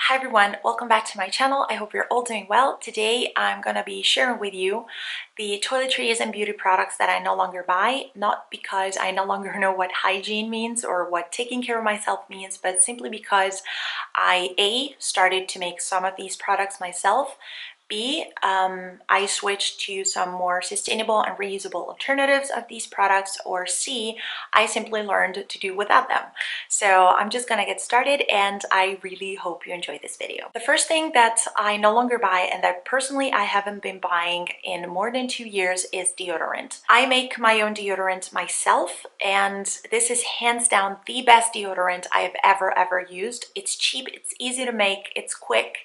Hi everyone, welcome back to my channel. I hope you're all doing well. Today I'm gonna be sharing with you the toiletries and beauty products that I no longer buy, not because I no longer know what hygiene means or what taking care of myself means, but simply because I started to make some of these products myself. B, I switched to some more sustainable and reusable alternatives of these products, or C, I simply learned to do without them. So I'm just gonna get started and I really hope you enjoy this video. The first thing that I no longer buy and that personally I haven't been buying in more than 2 years is deodorant. I make my own deodorant myself and this is hands down the best deodorant I have ever used. It's cheap, it's easy to make, it's quick,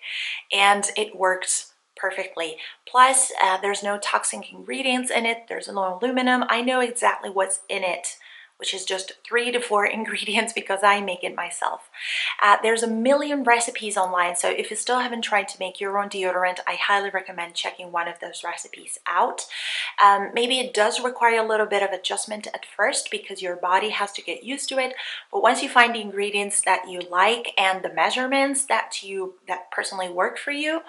and it works perfectly. Plus, there's no toxic ingredients in it. There's no aluminum. I know exactly what's in it, which is just 3 to 4 ingredients because I make it myself. There's a million recipes online, so if you still haven't tried to make your own deodorant, I highly recommend checking one of those recipes out. Maybe it does require a little bit of adjustment at first because your body has to get used to it, but once you find the ingredients that you like and the measurements that personally work for you,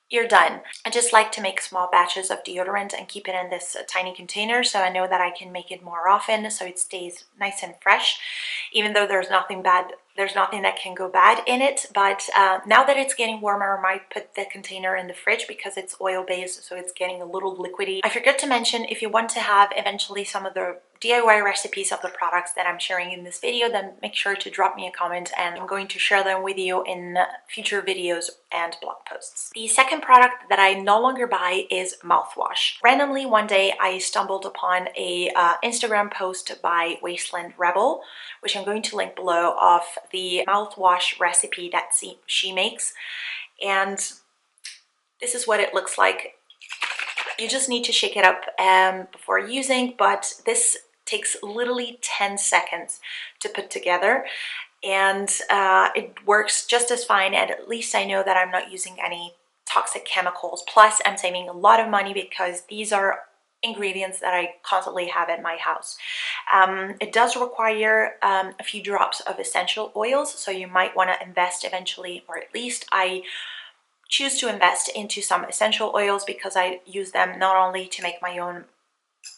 you're done. I just like to make small batches of deodorant and keep it in this tiny container so I know that I can make it more often so it stays nice and fresh, even though there's nothing that can go bad in it. But now that it's getting warmer, I might put the container in the fridge because it's oil-based, so it's getting a little liquidy. I forgot to mention, if you want to have eventually some of the DIY recipes of the products that I'm sharing in this video, then make sure to drop me a comment and I'm going to share them with you in future videos and blog posts. The second product that I no longer buy is mouthwash. Randomly one day I stumbled upon a Instagram post by Wasteland Rebel, which I'm going to link below, of the mouthwash recipe that she makes, and this is what it looks like. You just need to shake it up before using, but this takes literally 10 seconds to put together, and it works just as fine, and at least I know that I'm not using any toxic chemicals. Plus I'm saving a lot of money because these are ingredients that I constantly have at my house. It does require a few drops of essential oils, so you might want to invest eventually, or at least I choose to invest into some essential oils because I use them not only to make my own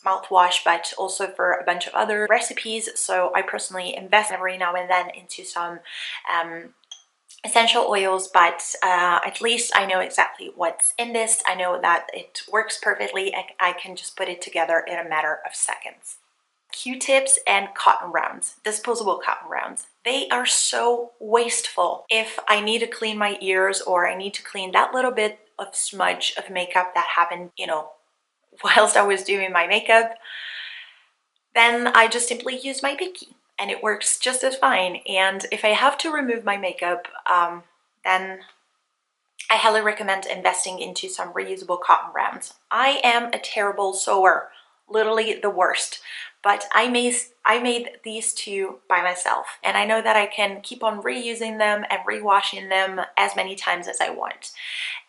mouthwash but also for a bunch of other recipes. So I personally invest every now and then into some essential oils, but at least I know exactly what's in this. I know that it works perfectly. I can just put it together in a matter of seconds. Q-tips and cotton rounds, disposable cotton rounds. They are so wasteful. If I need to clean my ears or I need to clean that little bit of smudge of makeup that happened, whilst I was doing my makeup, then I just simply use my pinky and it works just as fine. And if I have to remove my makeup, then I highly recommend investing into some reusable cotton rounds. I am a terrible sewer, literally the worst, but I made these two by myself, and I know that I can keep on reusing them and rewashing them as many times as I want.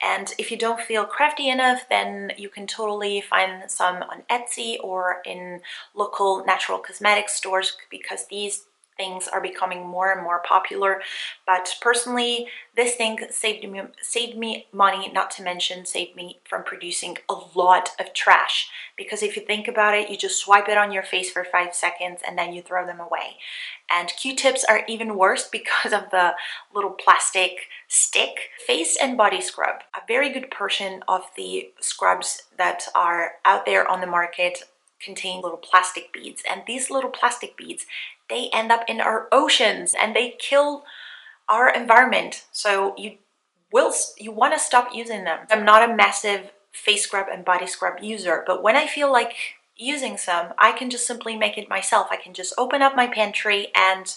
And if you don't feel crafty enough, then you can totally find some on Etsy or in local natural cosmetics stores, because these things are becoming more and more popular. But personally, this thing saved me money, not to mention saved me from producing a lot of trash, because if you think about it, you just swipe it on your face for 5 seconds and then you throw them away. And Q-tips are even worse because of the little plastic stick. Face and body scrub. A very good portion of the scrubs that are out there on the market contain little plastic beads, and these little plastic beads, they end up in our oceans and they kill our environment. So you want to stop using them. I'm not a massive face scrub and body scrub user, but when I feel like using some, I can just simply make it myself. I can just open up my pantry and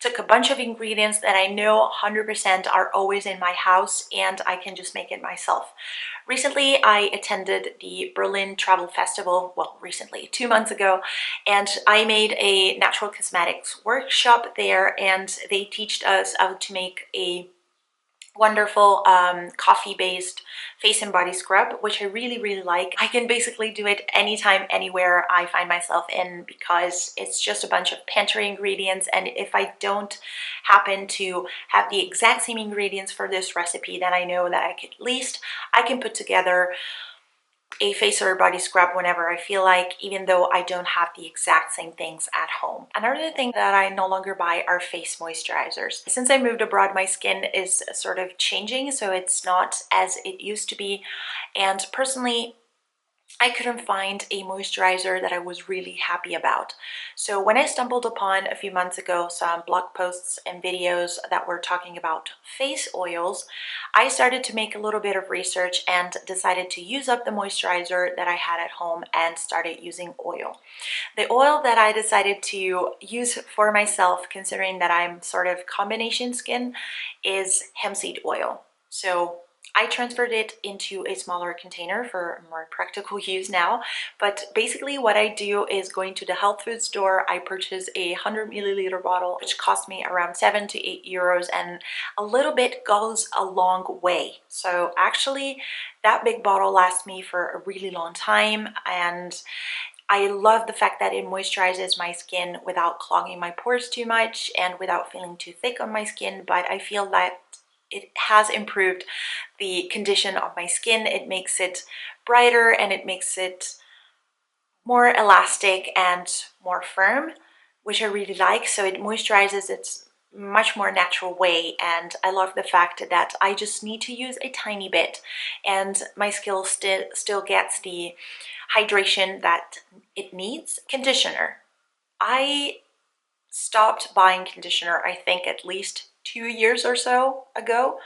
took a bunch of ingredients that I know 100% are always in my house, and I can just make it myself. Recently, I attended the Berlin Travel Festival, well, recently, 2 months ago, and I made a natural cosmetics workshop there, and they taught us how to make a wonderful coffee-based face and body scrub, which I really like. I can basically do it anytime, anywhere I find myself in, because it's just a bunch of pantry ingredients, and if I don't happen to have the exact same ingredients for this recipe, then I know that I can put together a face or body scrub whenever I feel like, even though I don't have the exact same things at home. Another thing that I no longer buy are face moisturizers. Since I moved abroad, my skin is sort of changing, so it's not as it used to be. And personally, I couldn't find a moisturizer that I was really happy about. So when I stumbled upon a few months ago some blog posts and videos that were talking about face oils, I started to make a little bit of research and decided to use up the moisturizer that I had at home and started using oil. The oil that I decided to use for myself, considering that I'm sort of combination skin, is hemp seed oil. So I transferred it into a smaller container for more practical use now. But basically what I do is going to the health food store, I purchase a 100 milliliter bottle, which cost me around 7 to 8 euros, and a little bit goes a long way. So actually that big bottle lasts me for a really long time, and I love the fact that it moisturizes my skin without clogging my pores too much and without feeling too thick on my skin. But I feel that it has improved the condition of my skin. It makes it brighter and it makes it more elastic and more firm, which I really like. So it moisturizes its much more natural way, and I love the fact that I just need to use a tiny bit and my skin still gets the hydration that it needs. Conditioner. I stopped buying conditioner, I think at least 2 years or so ago,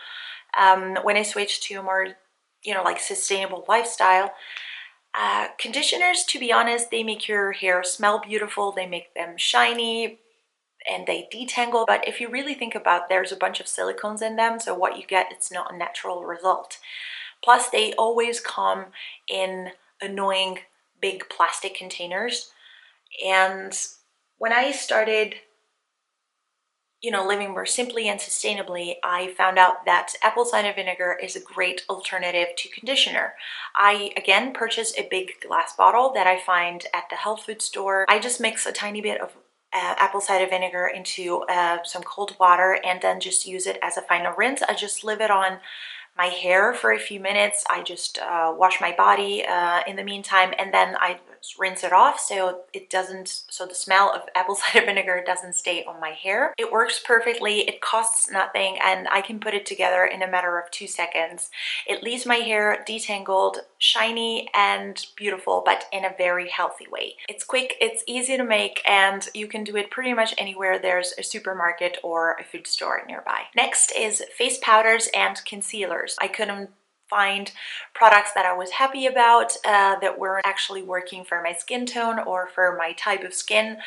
when I switched to a more, like sustainable lifestyle. Conditioners, to be honest, they make your hair smell beautiful, they make them shiny, and they detangle. But if you really think about it, there's a bunch of silicones in them, so what you get, it's not a natural result. Plus, they always come in annoying big plastic containers. And when I started living more simply and sustainably, I found out that apple cider vinegar is a great alternative to conditioner. I again purchased a big glass bottle that I find at the health food store. I just mix a tiny bit of apple cider vinegar into some cold water and then just use it as a final rinse. I just leave it on my hair for a few minutes. I just wash my body in the meantime, and then I rinse it off so the smell of apple cider vinegar doesn't stay on my hair. It works perfectly, it costs nothing, and I can put it together in a matter of 2 seconds. It leaves my hair detangled, shiny, and beautiful, but in a very healthy way. It's quick, it's easy to make, and you can do it pretty much anywhere there's a supermarket or a food store nearby. Next is face powders and concealers. I couldn't find products that I was happy about that were actually working for my skin tone or for my type of skin.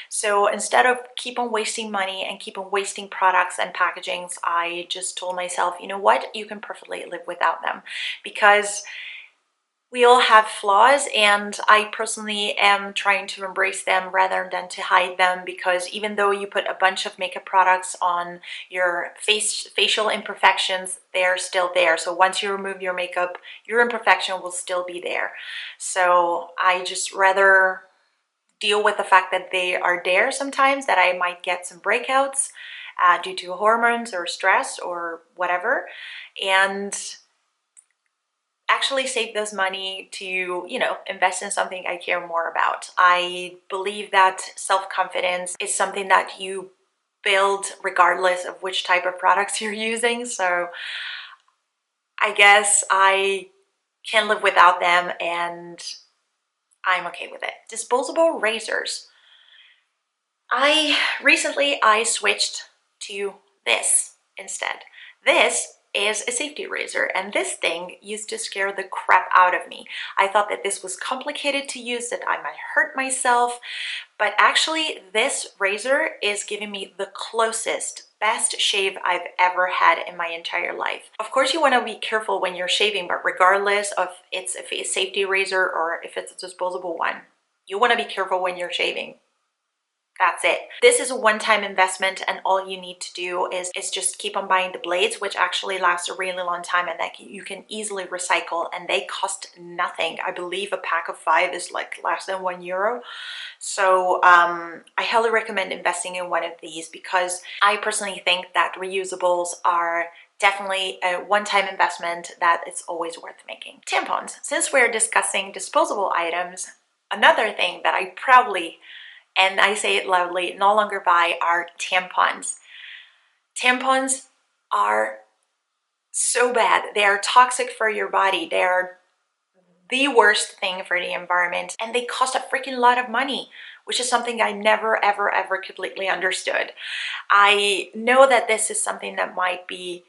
So instead of keep on wasting money and keep on wasting products and packagings, I just told myself, you know what, you can perfectly live without them, because we all have flaws, and I personally am trying to embrace them rather than to hide them, because even though you put a bunch of makeup products on your facial imperfections, they're still there. So once you remove your makeup, your imperfection will still be there. So I just rather deal with the fact that they are there sometimes, that I might get some breakouts due to hormones or stress or whatever, and actually save this money to, invest in something I care more about. I believe that self-confidence is something that you build regardless of which type of products you're using. So I guess I can live without them, and I'm okay with it. Disposable razors. Recently I switched to this instead. This is a safety razor, and this thing used to scare the crap out of me. I thought that this was complicated to use, that I might hurt myself, but actually this razor is giving me the closest, best shave I've ever had in my entire life. Of course, you want to be careful when you're shaving, but regardless of if it's a safety razor or if it's a disposable one, you want to be careful when you're shaving. That's it. This is a one-time investment, and all you need to do is just keep on buying the blades, which actually last a really long time and that you can easily recycle, and they cost nothing. I believe a pack of 5 is like less than €1. So I highly recommend investing in one of these because I personally think that reusables are definitely a one-time investment that it's always worth making. Tampons. Since we're discussing disposable items, another thing that I proudly, and I say it loudly, no longer buy are tampons. Tampons are so bad. They are toxic for your body. They are the worst thing for the environment, and they cost a freaking lot of money, which is something I never, ever, ever completely understood. I know that this is something that might be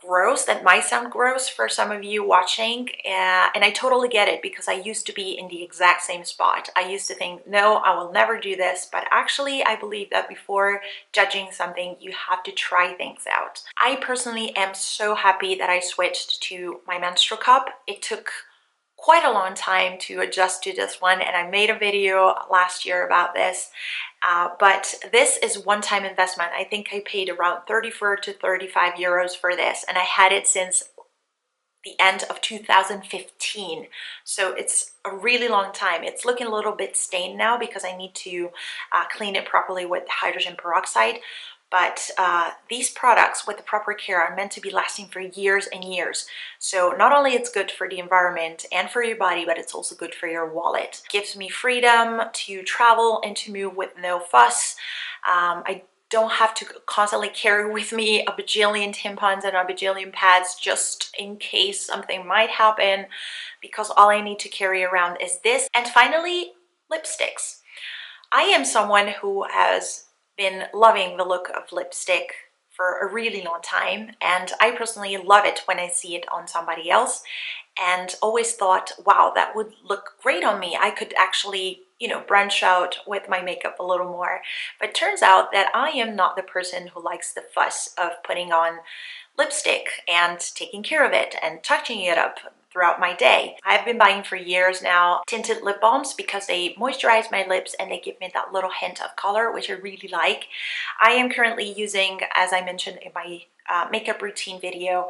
gross, that might sound gross for some of you watching, and I totally get it because I used to be in the exact same spot. I used to think, no, I will never do this, but actually I believe that before judging something, you have to try things out. I personally am so happy that I switched to my menstrual cup. It took quite a long time to adjust to this one, and I made a video last year about this. But this is one-time investment. I think I paid around 34 to 35 euros for this, and I had it since the end of 2015. So it's a really long time. It's looking a little bit stained now because I need to clean it properly with hydrogen peroxide. But these products with the proper care are meant to be lasting for years and years. So not only it's good for the environment and for your body, but it's also good for your wallet. It gives me freedom to travel and to move with no fuss. I don't have to constantly carry with me a bajillion tampons and a bajillion pads just in case something might happen, because all I need to carry around is this. And finally, lipsticks. I am someone who has been loving the look of lipstick for a really long time, and I personally love it when I see it on somebody else, and always thought, wow, that would look great on me. I could actually, you know, branch out with my makeup a little more. But it turns out that I am not the person who likes the fuss of putting on lipstick and taking care of it and touching it up throughout my day. I've been buying for years now tinted lip balms because they moisturize my lips and they give me that little hint of color, which I really like. I am currently using, as I mentioned in my makeup routine video,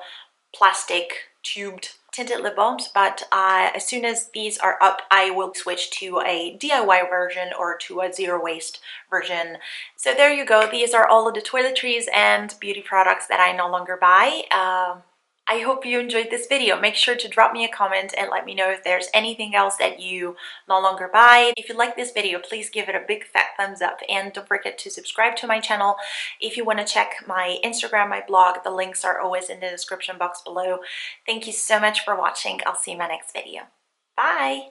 plastic tubed tinted lip balms, but as soon as these are up, I will switch to a DIY version or to a zero waste version. So there you go. These are all of the toiletries and beauty products that I no longer buy. I hope you enjoyed this video. Make sure to drop me a comment and let me know if there's anything else that you no longer buy. If you like this video, please give it a big fat thumbs up, and don't forget to subscribe to my channel. If you want to check my Instagram, my blog, the links are always in the description box below. Thank you so much for watching. I'll see you in my next video. Bye!